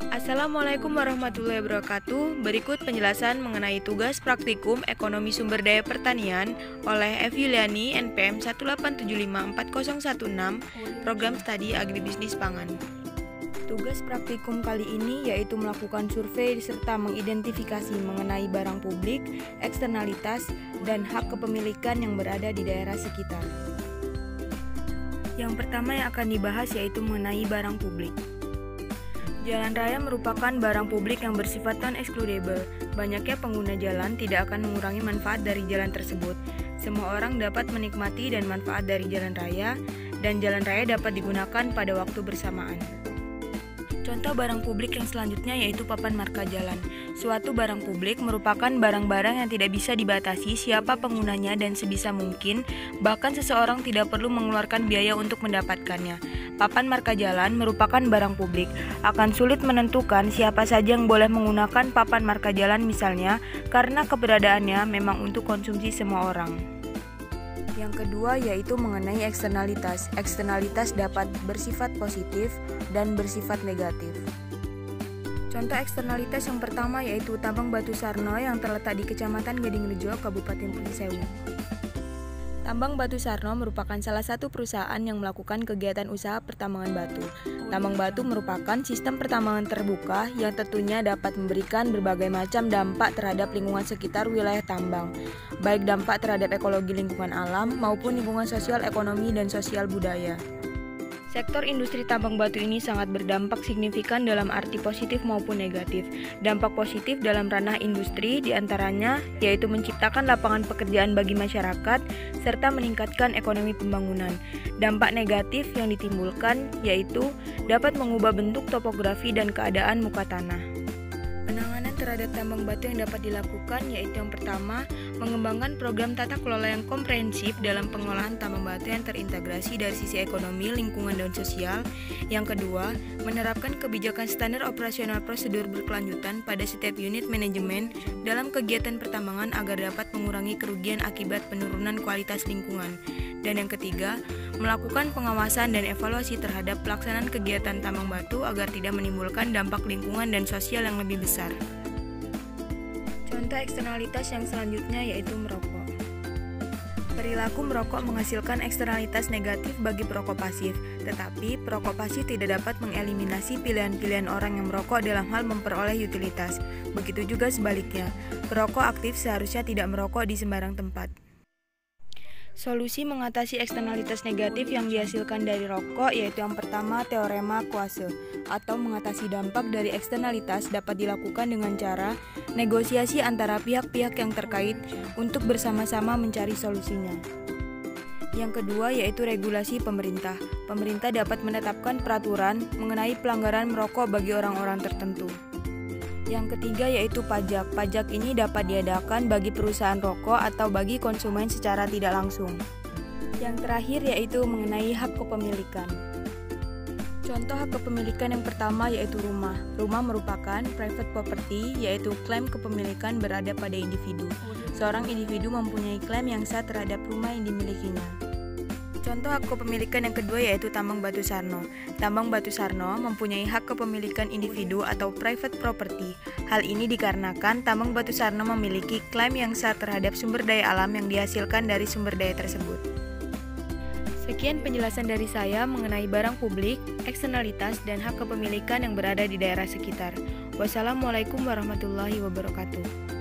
Assalamualaikum warahmatullahi wabarakatuh. Berikut penjelasan mengenai tugas praktikum Ekonomi Sumber Daya Pertanian oleh F. Yuliani NPM 187540116 Program Studi Agribisnis Pangan. Tugas praktikum kali ini yaitu melakukan survei serta mengidentifikasi mengenai barang publik, eksternalitas, dan hak kepemilikan yang berada di daerah sekitar. Yang pertama yang akan dibahas yaitu mengenai barang publik. Jalan raya merupakan barang publik yang bersifat non-excludable. Banyaknya pengguna jalan tidak akan mengurangi manfaat dari jalan tersebut. Semua orang dapat menikmati dan manfaat dari jalan raya, dan jalan raya dapat digunakan pada waktu bersamaan. Contoh barang publik yang selanjutnya yaitu papan marka jalan. Suatu barang publik merupakan barang-barang yang tidak bisa dibatasi siapa penggunanya dan sebisa mungkin, bahkan seseorang tidak perlu mengeluarkan biaya untuk mendapatkannya. Papan marka jalan merupakan barang publik. Akan sulit menentukan siapa saja yang boleh menggunakan papan marka jalan misalnya, karena keberadaannya memang untuk konsumsi semua orang. Yang kedua yaitu mengenai eksternalitas. Eksternalitas dapat bersifat positif dan bersifat negatif. Contoh eksternalitas yang pertama yaitu tambang batu Sarno yang terletak di Kecamatan Gadingrejo, Kabupaten Purwosewu. Tambang batu Sarno merupakan salah satu perusahaan yang melakukan kegiatan usaha pertambangan batu. Tambang batu merupakan sistem pertambangan terbuka yang tentunya dapat memberikan berbagai macam dampak terhadap lingkungan sekitar wilayah tambang, baik dampak terhadap ekologi lingkungan alam maupun lingkungan sosial, ekonomi, dan sosial budaya. Sektor industri tambang batu ini sangat berdampak signifikan dalam arti positif maupun negatif. Dampak positif dalam ranah industri diantaranya yaitu menciptakan lapangan pekerjaan bagi masyarakat serta meningkatkan ekonomi pembangunan. Dampak negatif yang ditimbulkan yaitu dapat mengubah bentuk topografi dan keadaan muka tanah. Penanganan terhadap tambang batu yang dapat dilakukan yaitu yang pertama, mengembangkan program tata kelola yang komprehensif dalam pengolahan tambang batu yang terintegrasi dari sisi ekonomi, lingkungan, dan sosial. Yang kedua, menerapkan kebijakan standar operasional prosedur berkelanjutan pada setiap unit manajemen dalam kegiatan pertambangan agar dapat mengurangi kerugian akibat penurunan kualitas lingkungan. Dan yang ketiga, melakukan pengawasan dan evaluasi terhadap pelaksanaan kegiatan tambang batu agar tidak menimbulkan dampak lingkungan dan sosial yang lebih besar. Contoh eksternalitas yang selanjutnya yaitu merokok. Perilaku merokok menghasilkan eksternalitas negatif bagi perokok pasif, tetapi perokok pasif tidak dapat mengeliminasi pilihan-pilihan orang yang merokok dalam hal memperoleh utilitas. Begitu juga sebaliknya, perokok aktif seharusnya tidak merokok di sembarang tempat. Solusi mengatasi eksternalitas negatif yang dihasilkan dari rokok yaitu yang pertama teorema Coase atau mengatasi dampak dari eksternalitas dapat dilakukan dengan cara negosiasi antara pihak-pihak yang terkait untuk bersama-sama mencari solusinya. Yang kedua yaitu regulasi pemerintah. Pemerintah dapat menetapkan peraturan mengenai pelanggaran merokok bagi orang-orang tertentu. Yang ketiga yaitu pajak. Pajak ini dapat diadakan bagi perusahaan rokok atau bagi konsumen secara tidak langsung. Yang terakhir yaitu mengenai hak kepemilikan. Contoh hak kepemilikan yang pertama yaitu rumah. Rumah merupakan private property, yaitu klaim kepemilikan berada pada individu. Seorang individu mempunyai klaim yang sah terhadap rumah yang dimilikinya. Contoh hak kepemilikan yang kedua yaitu tambang batu Sarno. Tambang batu Sarno mempunyai hak kepemilikan individu atau private property. Hal ini dikarenakan tambang batu Sarno memiliki klaim yang sah terhadap sumber daya alam yang dihasilkan dari sumber daya tersebut. Sekian penjelasan dari saya mengenai barang publik, eksternalitas, dan hak kepemilikan yang berada di daerah sekitar. Wassalamualaikum warahmatullahi wabarakatuh.